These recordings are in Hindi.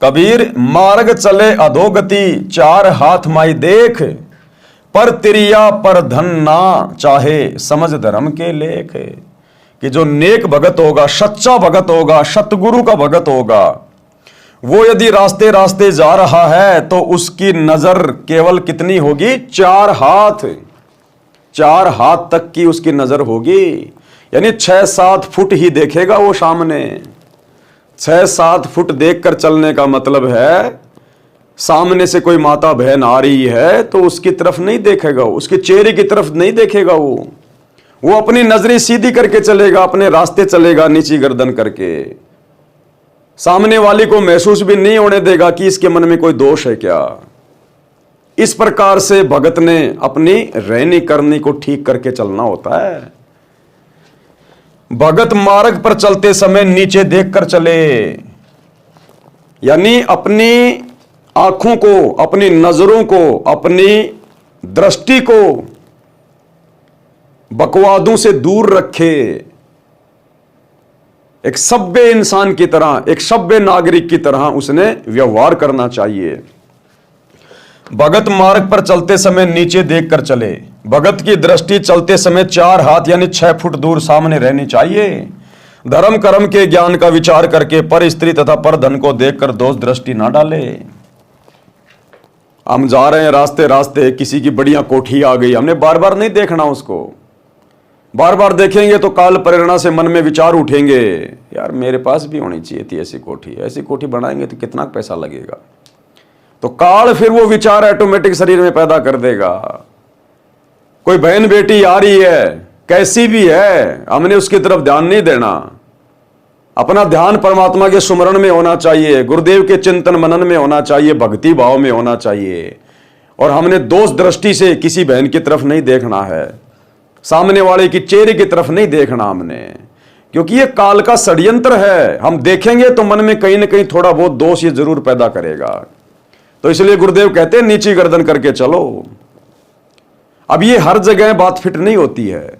कबीर मार्ग चले अधोगति, चार हाथ माई देख, पर तिरिया पर धन ना चाहे, समझ धर्म के लेख। कि जो नेक भगत होगा, सच्चा भगत होगा, सतगुरु का भगत होगा, वो यदि रास्ते रास्ते जा रहा है तो उसकी नजर केवल कितनी होगी? चार हाथ तक की उसकी नजर होगी। यानी 6-7 फुट ही देखेगा वो सामने। 6-7 फुट देखकर चलने का मतलब है सामने से कोई माता बहन आ रही है तो उसकी तरफ नहीं देखेगा, उसके चेहरे की तरफ नहीं देखेगा। वो अपनी नजरें सीधी करके चलेगा, अपने रास्ते चलेगा नीची गर्दन करके। सामने वाली को महसूस भी नहीं होने देगा कि इसके मन में कोई दोष है क्या। इस प्रकार से भगत ने अपनी रहनी करनी को ठीक करके चलना होता है। भगत मार्ग पर चलते समय नीचे देखकर चले, यानी अपनी आंखों को, अपनी नजरों को, अपनी दृष्टि को बकवादों से दूर रखे। एक सभ्य इंसान की तरह, एक सभ्य नागरिक की तरह उसने व्यवहार करना चाहिए। भगत मार्ग पर चलते समय नीचे देखकर चले। भगत की दृष्टि चलते समय 4 हाथ यानी 6 फुट दूर सामने रहनी चाहिए। धर्म कर्म के ज्ञान का विचार करके पर स्त्री तथा पर धन को देखकर दोष दृष्टि ना डाले। हम जा रहे हैं रास्ते रास्ते, किसी की बढ़िया कोठी आ गई, हमने बार बार नहीं देखना उसको। बार बार देखेंगे तो काल प्रेरणा से मन में विचार उठेंगे, यार मेरे पास भी होनी चाहिए थी ऐसी कोठी। ऐसी कोठी बनाएंगे तो कितना पैसा लगेगा। तो काल फिर वो विचार ऑटोमेटिक शरीर में पैदा कर देगा। कोई बहन बेटी आ रही है, कैसी भी है, हमने उसकी तरफ ध्यान नहीं देना। अपना ध्यान परमात्मा के सुमरण में होना चाहिए, गुरुदेव के चिंतन मनन में होना चाहिए, भक्ति भाव में होना चाहिए। और हमने दोष दृष्टि से किसी बहन की तरफ नहीं देखना है, सामने वाले की चेहरे की तरफ नहीं देखना हमने, क्योंकि ये काल का षड्यंत्र है। हम देखेंगे तो मन में कहीं ना कहीं थोड़ा बहुत दोष ये जरूर पैदा करेगा। तो इसलिए गुरुदेव कहते हैं नीची गर्दन करके चलो। अब ये हर जगह बात फिट नहीं होती है।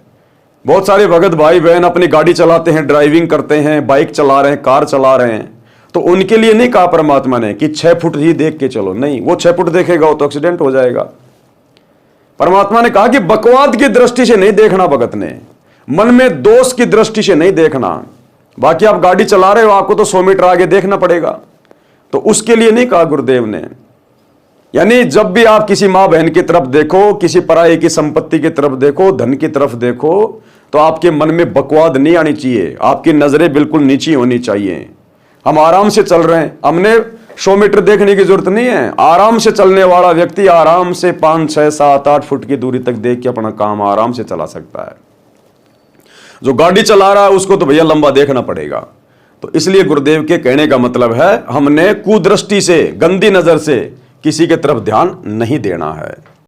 बहुत सारे भगत भाई बहन अपनी गाड़ी चलाते हैं, ड्राइविंग करते हैं, बाइक चला रहे हैं, कार चला रहे हैं, तो उनके लिए नहीं कहा परमात्मा ने कि 6 फुट ही देख के चलो। नहीं, वो 6 फुट देखेगा वो तो एक्सीडेंट हो जाएगा। परमात्मा ने कहा कि बकवाद की दृष्टि से नहीं देखना, भगत ने मन में दोष की दृष्टि से नहीं देखना। बाकी आप गाड़ी चला रहे हो, आपको तो 100 मीटर आगे देखना पड़ेगा, तो उसके लिए नहीं कहा गुरुदेव ने। यानी जब भी आप किसी मां बहन की तरफ देखो, किसी पराये की संपत्ति की तरफ देखो, धन की तरफ देखो, तो आपके मन में बकवाद नहीं आनी चाहिए, आपकी नजरें बिल्कुल नीची होनी चाहिए। हम आराम से चल रहे हैं, हमने 100 मीटर देखने की जरूरत नहीं है। आराम से चलने वाला व्यक्ति आराम से 5, 6, 7, 8 फुट की दूरी तक देख के अपना काम आराम से चला सकता है। जो गाड़ी चला रहा है उसको तो भैया लंबा देखना पड़ेगा। तो इसलिए गुरुदेव के कहने का मतलब है हमने कुदृष्टि से, गंदी नजर से किसी के तरफ ध्यान नहीं देना है।